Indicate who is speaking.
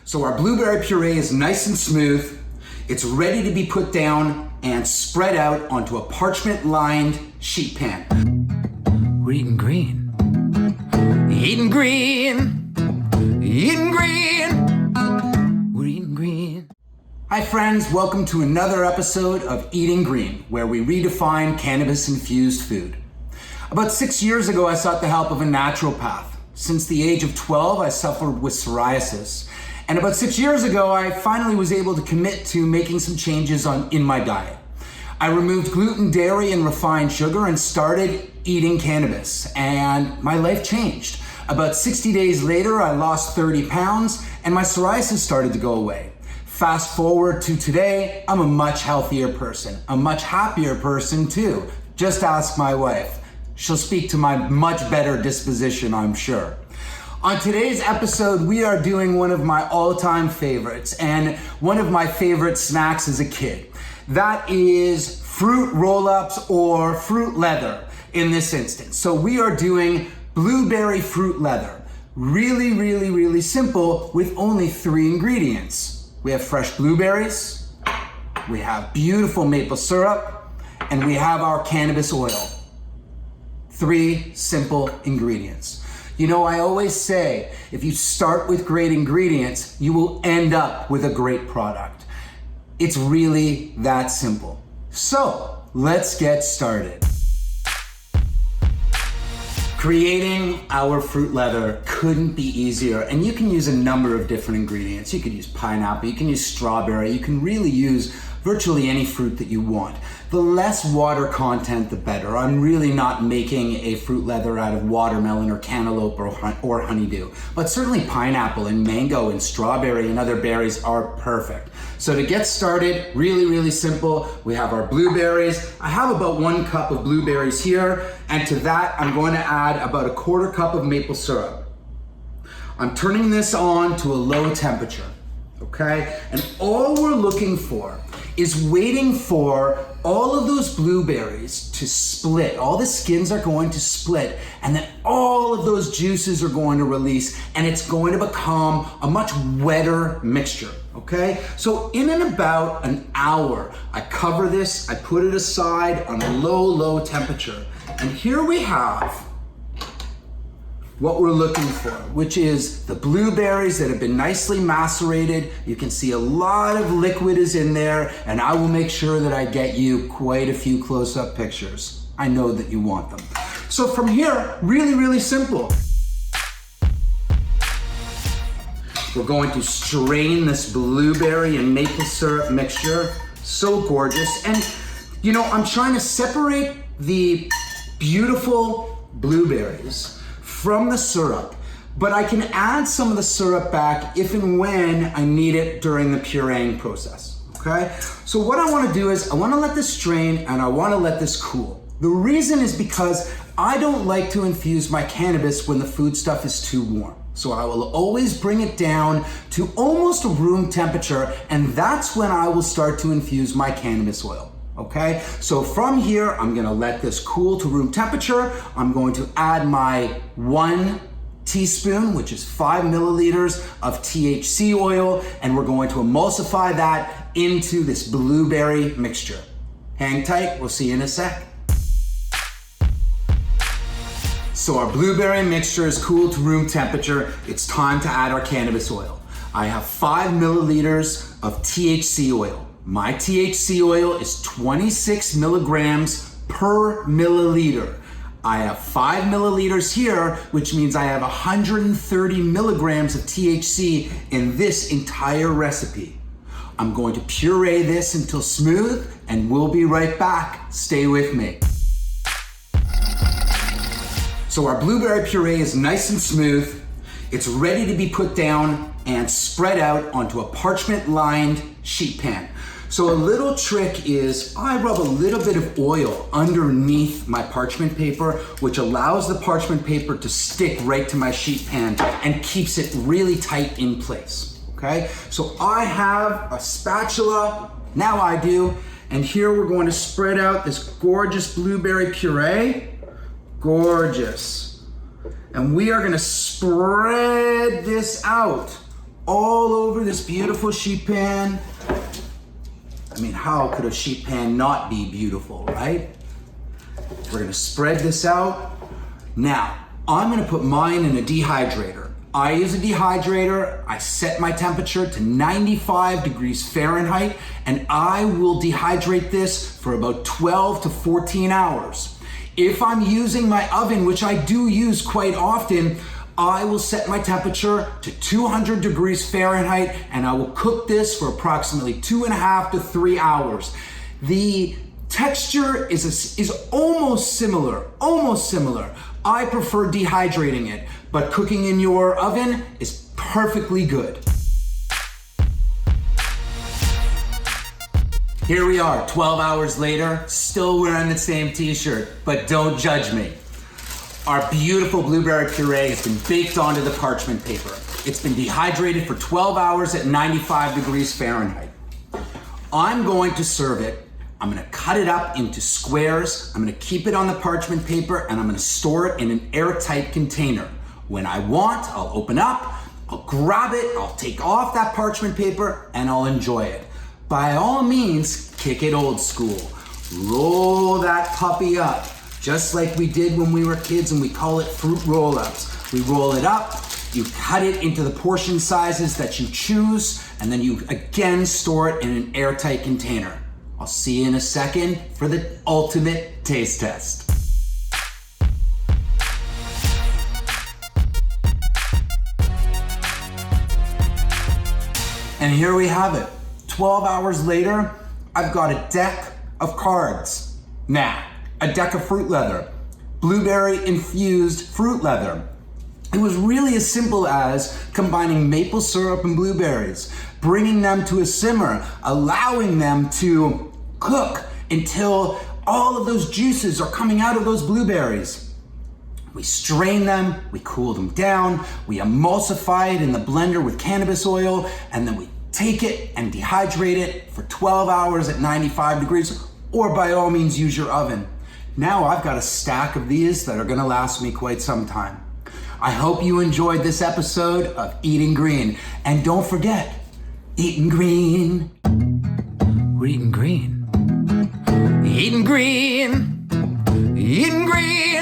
Speaker 1: So our blueberry puree is nice and smooth. It's ready to be put down and spread out onto a parchment-lined sheet pan. We're eating green. Eating green. Eating green. We're eating green. Hi friends, welcome to another episode of Eating Green, where we redefine cannabis-infused food. About 6 years ago, I sought the help of a naturopath. Since the age of 12, I suffered with psoriasis. And about 6 years ago, I finally was able to commit to making some changes in my diet. I removed gluten, dairy, and refined sugar and started eating cannabis, and my life changed. About 60 days later, I lost 30 pounds and my psoriasis started to go away. Fast forward to today, I'm a much healthier person, a much happier person too. Just ask my wife. She'll speak to my much better disposition, I'm sure. On today's episode, we are doing one of my all-time favorites and one of my favorite snacks as a kid. That is fruit roll-ups or fruit leather in this instance. So we are doing blueberry fruit leather. Really simple with only 3 ingredients. We have fresh blueberries, we have beautiful maple syrup, and we have our cannabis oil. 3 simple ingredients. You know, I always say, if you start with great ingredients, you will end up with a great product. It's really that simple. So, let's get started. Creating our fruit leather couldn't be easier, and you can use a number of different ingredients. You could use pineapple, you can use strawberry, you can really use virtually any fruit that you want. The less water content, the better. I'm really not making a fruit leather out of watermelon or cantaloupe or honeydew, but certainly pineapple and mango and strawberry and other berries are perfect. So to get started, really simple, we have our blueberries. I have about 1 cup of blueberries here, and to that I'm going to add about 1/4 cup of maple syrup. I'm turning this on to a low temperature, okay? And all we're looking for is waiting for all of those blueberries to split. All the skins are going to split, and then all of those juices are going to release, and it's going to become a much wetter mixture, okay? So in and about an hour, I cover this, I put it aside on a low temperature, and here we have what we're looking for, which is the blueberries that have been nicely macerated. You can see a lot of liquid is in there, and I will make sure that I get you quite a few close-up pictures. I know that you want them. So from here, really simple. We're going to strain this blueberry and maple syrup mixture. So gorgeous. And you know, I'm trying to separate the beautiful blueberries from the syrup, but I can add some of the syrup back if and when I need it during the pureeing process, okay? So what I wanna do is I wanna let this strain and I wanna let this cool. The reason is because I don't like to infuse my cannabis when the foodstuff is too warm. So I will always bring it down to almost room temperature, and that's when I will start to infuse my cannabis oil. Okay, so from here, I'm gonna let this cool to room temperature. I'm going to add my 1 teaspoon, which is 5 milliliters of THC oil, and we're going to emulsify that into this blueberry mixture. Hang tight, we'll see you in a sec. So our blueberry mixture is cooled to room temperature. It's time to add our cannabis oil. I have 5 milliliters of THC oil. My THC oil is 26 milligrams per milliliter. I have 5 milliliters here, which means I have 130 milligrams of THC in this entire recipe. I'm going to puree this until smooth, and we'll be right back. Stay with me. So our blueberry puree is nice and smooth. It's ready to be put down and spread out onto a parchment-lined sheet pan. So a little trick is I rub a little bit of oil underneath my parchment paper, which allows the parchment paper to stick right to my sheet pan and keeps it really tight in place, okay? So I have a spatula, now I do, and here we're going to spread out this gorgeous blueberry puree. Gorgeous. And we are gonna spread this out all over this beautiful sheet pan. I mean, how could a sheet pan not be beautiful, right? We're gonna spread this out. Now, I'm gonna put mine in a dehydrator. I use a dehydrator. I set my temperature to 95 degrees Fahrenheit, and I will dehydrate this for about 12 to 14 hours. If I'm using my oven, which I do use quite often, I will set my temperature to 200 degrees Fahrenheit, and I will cook this for approximately 2.5 to 3 hours. The texture is almost similar. I prefer dehydrating it, but cooking in your oven is perfectly good. Here we are, 12 hours later, still wearing the same t-shirt, but don't judge me. Our beautiful blueberry puree has been baked onto the parchment paper. It's been dehydrated for 12 hours at 95 degrees Fahrenheit. I'm going to serve it. I'm gonna cut it up into squares. I'm gonna keep it on the parchment paper, and I'm gonna store it in an airtight container. When I want, I'll open up, I'll grab it, I'll take off that parchment paper, and I'll enjoy it. By all means, kick it old school. Roll that puppy up, just like we did when we were kids, and we call it fruit roll-ups. We roll it up, you cut it into the portion sizes that you choose, and then you again store it in an airtight container. I'll see you in a second for the ultimate taste test. And here we have it. 12 hours later, I've got a deck of cards. Now, a deck of fruit leather, blueberry infused fruit leather. It was really as simple as combining maple syrup and blueberries, bringing them to a simmer, allowing them to cook until all of those juices are coming out of those blueberries. We strain them, we cool them down, we emulsify it in the blender with cannabis oil, and then we take it and dehydrate it for 12 hours at 95 degrees, or by all means use your oven. Now I've got a stack of these that are gonna last me quite some time. I hope you enjoyed this episode of Eating Green. And don't forget, eating green. We're eating green. Eating green. Eating green.